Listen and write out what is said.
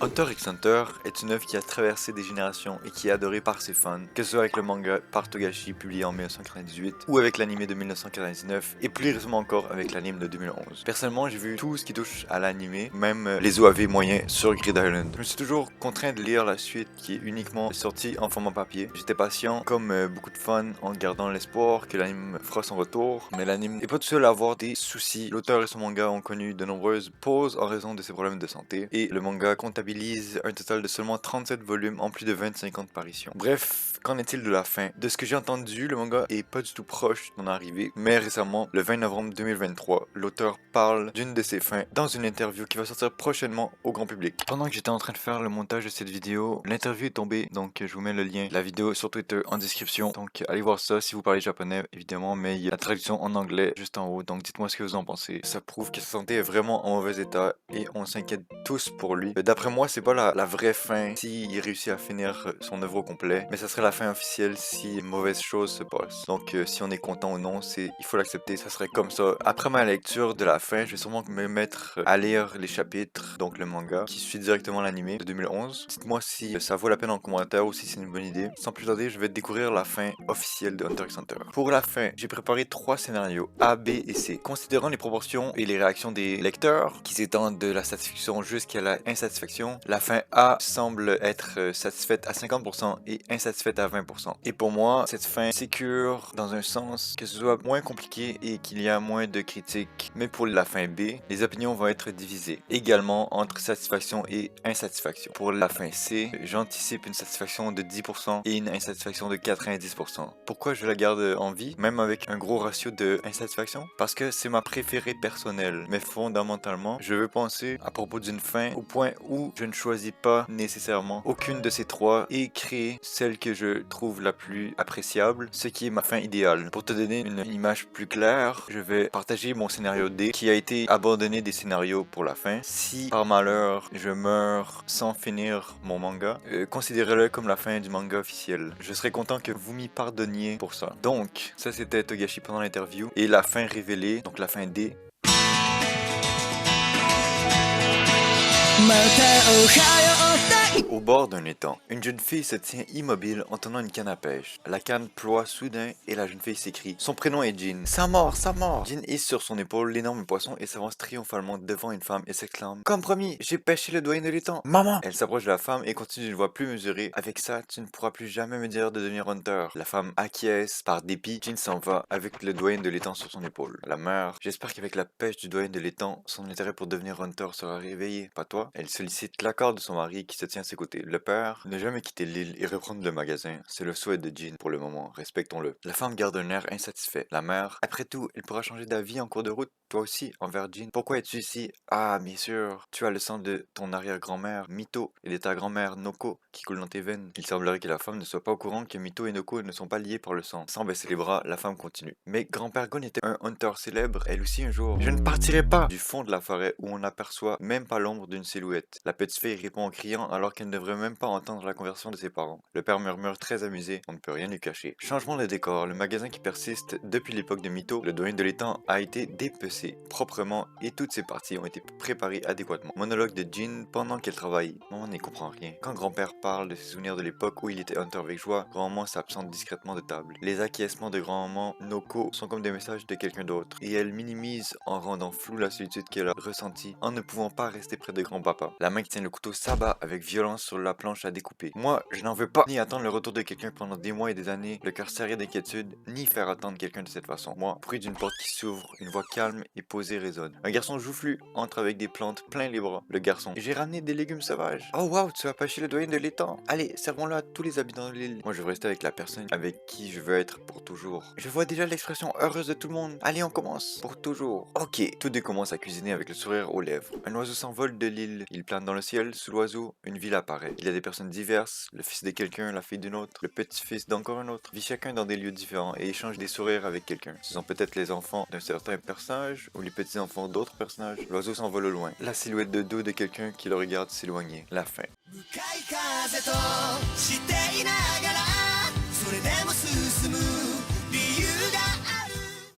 Hunter x Hunter est une œuvre qui a traversé des générations et qui est adorée par ses fans, que ce soit avec le manga par Togashi publié en 1998 ou avec l'anime de 1999 et plus récemment encore avec l'anime de 2011. Personnellement, j'ai vu tout ce qui touche à l'anime, même les OAV moyens sur Grid Island. Je me suis toujours contraint de lire la suite qui est uniquement sortie en format papier. J'étais patient comme beaucoup de fans en gardant l'espoir que l'anime fera son retour, mais l'anime n'est pas tout seul à avoir des soucis. L'auteur et son manga ont connu de nombreuses pauses en raison de ses problèmes de santé et le manga comptabilise un total de seulement 37 volumes en plus de 25 ans de parution. Bref, qu'en est-il de la fin? De ce que j'ai entendu, le manga est pas du tout proche d'en arriver, mais récemment, le 20 novembre 2023, l'auteur parle d'une de ses fins dans une interview qui va sortir prochainement au grand public. Pendant que j'étais en train de faire le montage de cette vidéo, l'interview est tombée, donc je vous mets le lien de la vidéo sur Twitter en description, donc allez voir ça si vous parlez japonais évidemment, mais il y a la traduction en anglais juste en haut, donc dites-moi ce que vous en pensez. Ça prouve que sa santé est vraiment en mauvais état et on s'inquiète tous pour lui. D'après moi, c'est pas la vraie fin s'il réussit à finir son œuvre au complet, mais ça serait la fin officielle si une mauvaise chose se passe. Donc si on est content ou non, il faut l'accepter, ça serait comme ça. Après ma lecture de la fin, je vais sûrement me mettre à lire les chapitres, donc le manga, qui suit directement l'anime de 2011. Dites-moi si ça vaut la peine en commentaire ou si c'est une bonne idée. Sans plus tarder, je vais découvrir la fin officielle de Hunter x Hunter. Pour la fin, j'ai préparé 3 scénarios, A, B et C. Considérant les proportions et les réactions des lecteurs, qui s'étendent de la satisfaction jusqu'à la insatisfaction, la fin A semble être satisfaite à 50% et insatisfaite à 20%. Et pour moi, cette fin sécure dans un sens que ce soit moins compliqué et qu'il y a moins de critiques. Mais pour la fin B, les opinions vont être divisées, également entre satisfaction et insatisfaction. Pour la fin C, j'anticipe une satisfaction de 10% et une insatisfaction de 90%. Pourquoi je la garde en vie, même avec un gros ratio de insatisfaction? Parce que c'est ma préférée personnelle, mais fondamentalement, je veux penser à propos d'une fin au point où je ne choisis pas nécessairement aucune de ces trois et créer celle que je trouve la plus appréciable, ce qui est ma fin idéale. Pour te donner une image plus claire, je vais partager mon scénario D qui a été abandonné des scénarios pour la fin. Si par malheur je meurs sans finir mon manga, considérez-le comme la fin du manga officiel. Je serais content que vous m'y pardonniez pour ça. Donc, ça c'était Togashi pendant l'interview et la fin révélée, donc la fin D. Au bord d'un étang, une jeune fille se tient immobile en tenant une canne à pêche. La canne ploie soudain et la jeune fille s'écrie. Son prénom est Jean. Ça mord, ça mord! Jean hisse sur son épaule l'énorme poisson et s'avance triomphalement devant une femme et s'exclame. Comme promis, j'ai pêché le doyen de l'étang. Maman! Elle s'approche de la femme et continue d'une voix plus mesurée. Avec ça, tu ne pourras plus jamais me dire de devenir hunter. La femme acquiesce. Par dépit, Jean s'en va avec le doyen de l'étang sur son épaule. La mère, j'espère qu'avec la pêche du doyen de l'étang, son intérêt pour devenir hunter sera réveillé, pas toi? Elle sollicite l'accord de son mari qui se tient à ses côtés. Le père, ne jamais quitter l'île et reprendre le magasin, c'est le souhait de Jean pour le moment, respectons-le. La femme garde un air insatisfait. La mère, après tout, il pourra changer d'avis en cours de route, toi aussi, envers Jean. Pourquoi es-tu ici? Ah, bien sûr, tu as le sang de ton arrière-grand-mère, Mito, et de ta grand-mère, Noko, qui coule dans tes veines. Il semblerait que la femme ne soit pas au courant que Mito et Noko ne sont pas liés par le sang. Sans baisser les bras, la femme continue. Mais grand-père Gon était un hunter célèbre, elle aussi un jour. Je ne partirai pas du fond de la forêt où on n'aperçoit même pas l'ombre d'une silhouette. La petite fille répond en criant alors qu'elle ne devrait même pas entendre la conversation de ses parents. Le père murmure très amusé, on ne peut rien lui cacher. Changement de décor, le magasin qui persiste depuis l'époque de Mito, le doyen de l'étang a été dépecé proprement et toutes ses parties ont été préparées adéquatement. Monologue de Jean pendant qu'elle travaille. Maman n'y comprend rien. Quand grand-père parle de ses souvenirs de l'époque où il était hunter avec joie, grand-maman s'absente discrètement de table. Les acquiescements de grand-maman Noko sont comme des messages de quelqu'un d'autre et elle minimise en rendant floue la solitude qu'elle a ressentie en ne pouvant pas rester près de grand-papa. La main qui tient le couteau s'abat avec violence sur la planche à découper. Moi, je n'en veux pas ni attendre le retour de quelqu'un pendant des mois et des années, le cœur serré d'inquiétude, ni faire attendre quelqu'un de cette façon. Moi, bruit d'une porte qui s'ouvre, une voix calme et posée résonne. Un garçon joufflu entre avec des plantes plein les bras. Le garçon, j'ai ramené des légumes sauvages. Oh waouh, tu as pêché le doyen de l'étang. Allez, servons-le à tous les habitants de l'île. Moi, je veux rester avec la personne avec qui je veux être pour toujours. Je vois déjà l'expression heureuse de tout le monde. Allez, on commence. Pour toujours. Ok, tous deux commencent à cuisiner avec le sourire aux lèvres. Un oiseau s'envole de l'île. Il plane dans le ciel. Sous l'oiseau, une ville apparaît. Il y a des personnes diverses. Le fils de quelqu'un, la fille d'une autre, le petit-fils d'encore un autre. Vit chacun dans des lieux différents et échange des sourires avec quelqu'un. Ce sont peut-être les enfants d'un certain personnage ou les petits-enfants d'autres personnages. L'oiseau s'envole au loin. La silhouette de dos de quelqu'un qui le regarde s'éloigner. La fin.